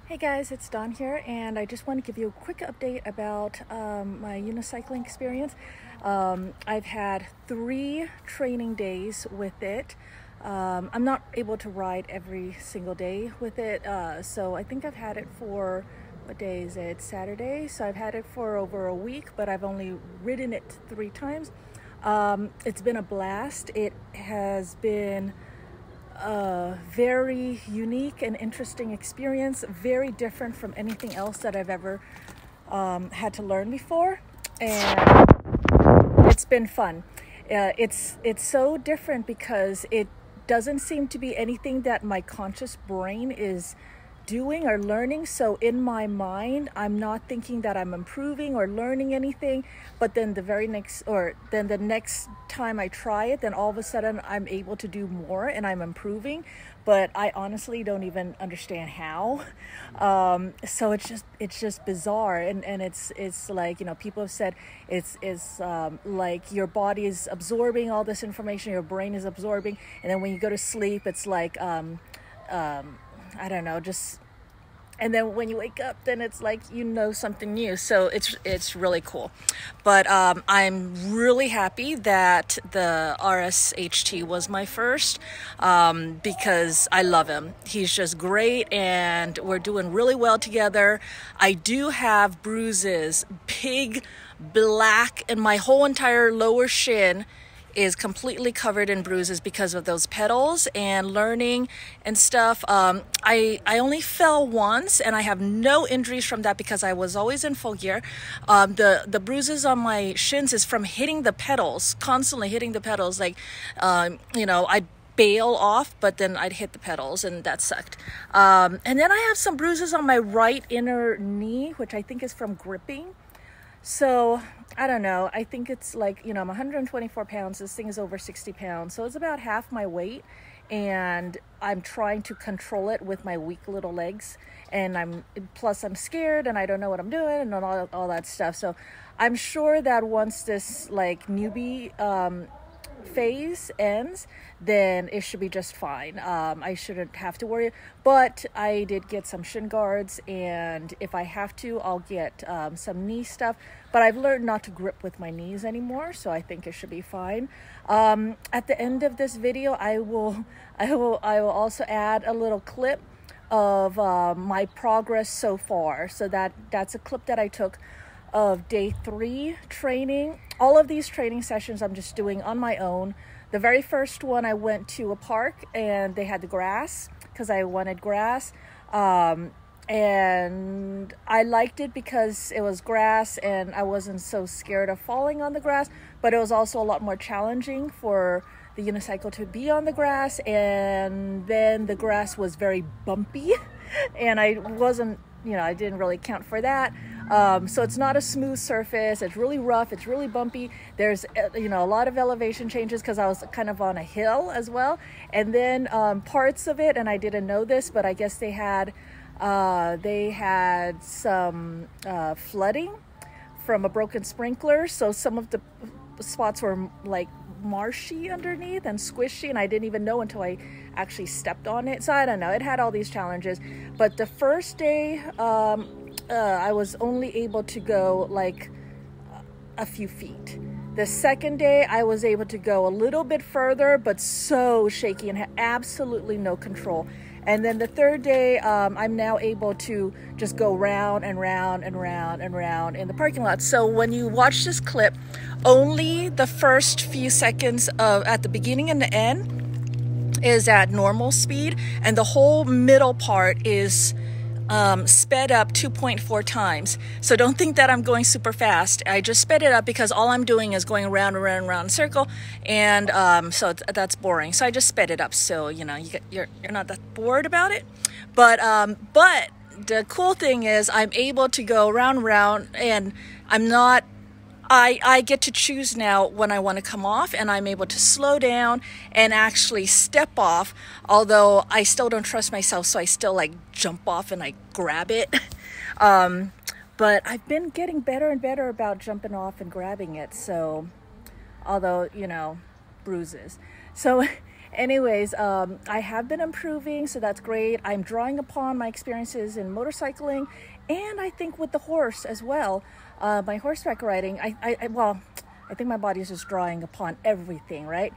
Hey guys, it's Dawn here, and I just want to give you a quick update about my unicycling experience. I've had 3 training days with it. I'm not able to ride every single day with it, so I think I've had it for, what day is it? Saturday. So I've had it for over a week, but I've only ridden it 3 times. It's been a blast. It has been a very unique and interesting experience, very different from anything else that I've ever had to learn before, and it's been fun. It's so different because it doesn't seem to be anything that my conscious brain is doing or learning. So in my mind, I'm not thinking that I'm improving or learning anything, but then the next time I try it, then all of a sudden I'm able to do more and I'm improving, but I honestly don't even understand how. So it's just bizarre, and it's like, people have said it's like your body is absorbing all this information, your brain is absorbing, and then when you go to sleep, it's like I don't know, and then when you wake up, then it's like, something new. So it's really cool. But I'm really happy that the RSHT was my first, because I love him. He's just great, and we're doing really well together. I do have bruises, big black, and my whole entire lower shin is completely covered in bruises because of those pedals and learning and stuff. I only fell once, and I have no injuries from that because I was always in full gear. The bruises on my shins is from hitting the pedals, constantly hitting the pedals. Like, I'd bail off, but then I'd hit the pedals, and that sucked. And then I have some bruises on my right inner knee, which I think is from gripping. So I don't know. I think it's like, I'm 124 pounds. This thing is over 60 pounds. So it's about half my weight. And I'm trying to control it with my weak little legs. And I'm scared, and I don't know what I'm doing, and all that stuff. So I'm sure that once this newbie phase ends, then it should be just fine. I shouldn't have to worry, but I did get some shin guards, and if I have to, I'll get some knee stuff, but I've learned not to grip with my knees anymore, so I think it should be fine. At the end of this video, I will also add a little clip of my progress so far. So that's a clip that I took of day 3 training. All of these training sessions I'm just doing on my own. The very first one, I went to a park, and they had the grass because I wanted grass. And I liked it because it was grass and I wasn't so scared of falling on the grass, but it was also a lot more challenging for the unicycle to be on the grass. And then the grass was very bumpy and I didn't really count for that. So it's not a smooth surface. It's really rough. It's really bumpy. There's, a lot of elevation changes because I was kind of on a hill as well. And then parts of it, and I didn't know this, but I guess they had some flooding from a broken sprinkler. So some of the spots were like marshy underneath and squishy, and I didn't even know until I actually stepped on it. So I don't know. It had all these challenges. But the first day, I was only able to go like a few feet. The second day, I was able to go a little bit further, but so shaky and had absolutely no control. And then the third day, I'm now able to just go round and round and round and round in the parking lot. So when you watch this clip, only the first few seconds at the beginning and the end is at normal speed, and the whole middle part is sped up 2.4 times. So don't think that I'm going super fast. I just sped it up because all I'm doing is going around and around and around in a circle, and so that's boring. So I just sped it up, so you're not that bored about it. But the cool thing is I'm able to go round and round, and I get to choose now when I want to come off, and I'm able to slow down and actually step off, although I still don't trust myself, so I still jump off and I grab it. But I've been getting better and better about jumping off and grabbing it, so although, bruises. So Anyways, I have been improving, so that's great. I'm drawing upon my experiences in motorcycling, and I think with the horse as well. My horseback riding, well, I think my body is just drawing upon everything, right?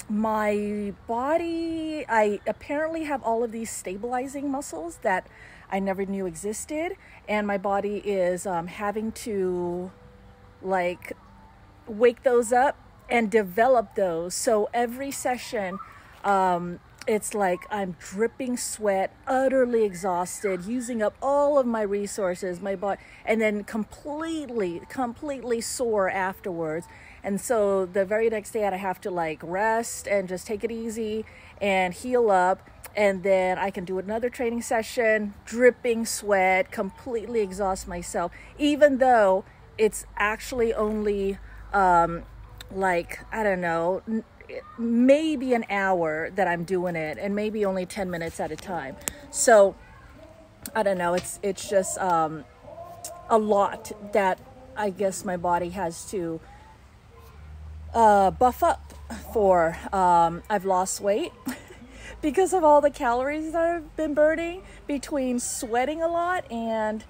My body, I apparently have all of these stabilizing muscles that I never knew existed, and my body is having to like wake those up and develop those. So every session, it's like I'm dripping sweat, utterly exhausted, using up all of my resources, my body, and then completely sore afterwards. And so the very next day I have to like rest and just take it easy and heal up. And then I can do another training session, dripping sweat, completely exhaust myself, even though it's actually only like, I don't know, maybe an hour that I'm doing it, and maybe only 10 minutes at a time. So I don't know, it's just a lot that I guess my body has to buff up for. I've lost weight because of all the calories that I've been burning between sweating a lot and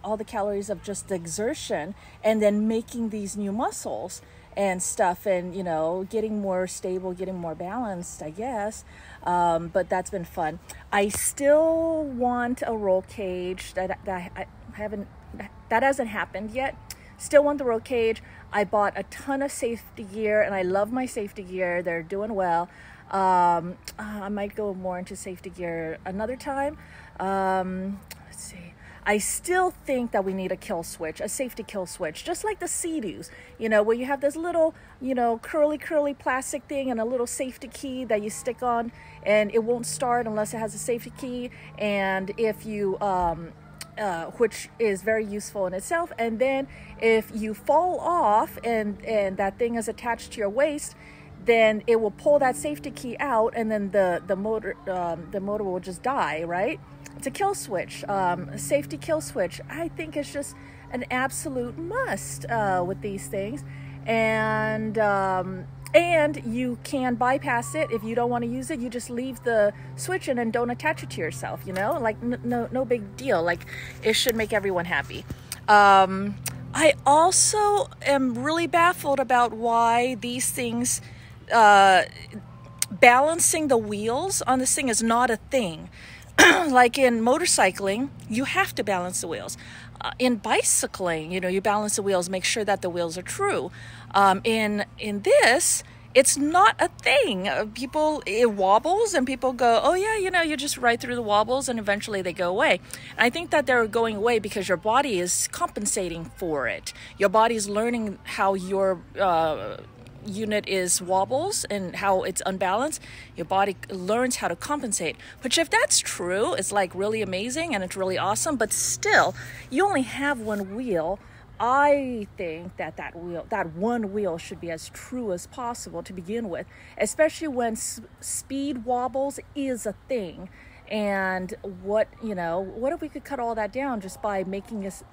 all the calories of just the exertion, and then making these new muscles and stuff, and, you know, getting more stable, getting more balanced, I guess. But that's been fun. I still want a roll cage. That hasn't happened yet. Still want the roll cage. I bought a ton of safety gear, and I love my safety gear. They're doing well. I might go more into safety gear another time. Let's see. I still think that we need a kill switch, a safety kill switch, just like the Sea-Doos, you know, where you have this little, you know, curly plastic thing and a little safety key that you stick on, and it won't start unless it has a safety key. And if you, which is very useful in itself. And then if you fall off and that thing is attached to your waist, then it will pull that safety key out, and then the motor will just die, right? It's a kill switch, a safety kill switch. I think it's just an absolute must with these things, and you can bypass it if you don't want to use it. You just leave the switch in and don't attach it to yourself. You know, like no big deal. Like, it should make everyone happy. I also am really baffled about why these things. Balancing the wheels on this thing is not a thing. Like in motorcycling, you have to balance the wheels. In bicycling, you know, you balance the wheels, make sure that the wheels are true. In this, it's not a thing. It wobbles, and people go, oh yeah, you know, you just ride through the wobbles, and eventually they go away. And I think that they're going away because your body is compensating for it. Your body's learning how your unit is wobbles and how it's unbalanced. Your body learns how to compensate, which, if that's true, is like really amazing and it's really awesome. But still, you only have one wheel. I think that one wheel should be as true as possible to begin with, especially when speed wobbles is a thing. And what if we could cut all that down just by making us.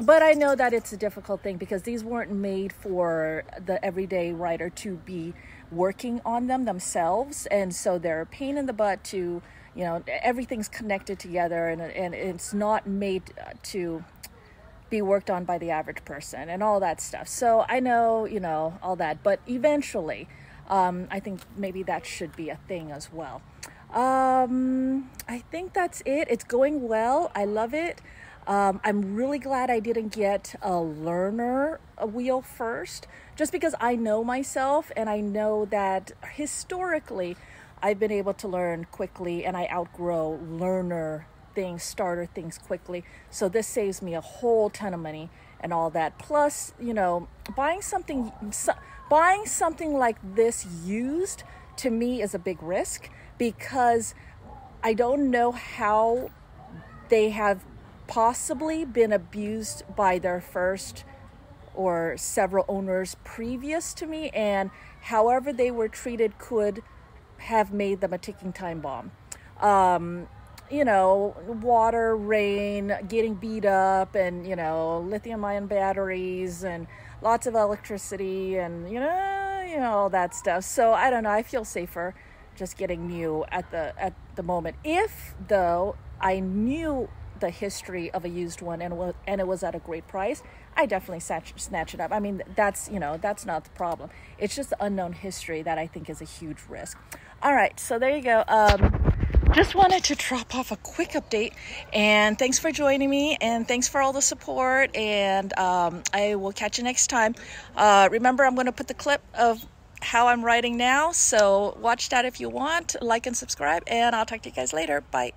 But I know that it's a difficult thing because these weren't made for the everyday rider to be working on them themselves. And so they're a pain in the butt to, you know, everything's connected together, and it's not made to be worked on by the average person and all that stuff. So I know, you know, all that, but eventually, I think maybe that should be a thing as well. I think that's it. It's going well. I love it. I'm really glad I didn't get a learner wheel first, just because I know myself, and I know that historically I've been able to learn quickly, and I outgrow starter things quickly. So this saves me a whole ton of money and all that. Plus, you know, buying something like this used to me is a big risk, because I don't know how they have possibly been abused by their first or several owners previous to me, and however they were treated could have made them a ticking time bomb. You know, water, rain, getting beat up, and, you know, lithium-ion batteries, and lots of electricity, and, you know, all that stuff. So I don't know. I feel safer just getting new at the moment. If though I knew the history of a used one and it was at a great price, I definitely snatch it up. I mean, that's not the problem. It's just the unknown history that I think is a huge risk. All right, so there you go. Just wanted to drop off a quick update, and thanks for joining me, and thanks for all the support, and I will catch you next time. Remember, I'm going to put the clip of how I'm writing now, so watch that if you want. Like and subscribe, and I'll talk to you guys later. Bye.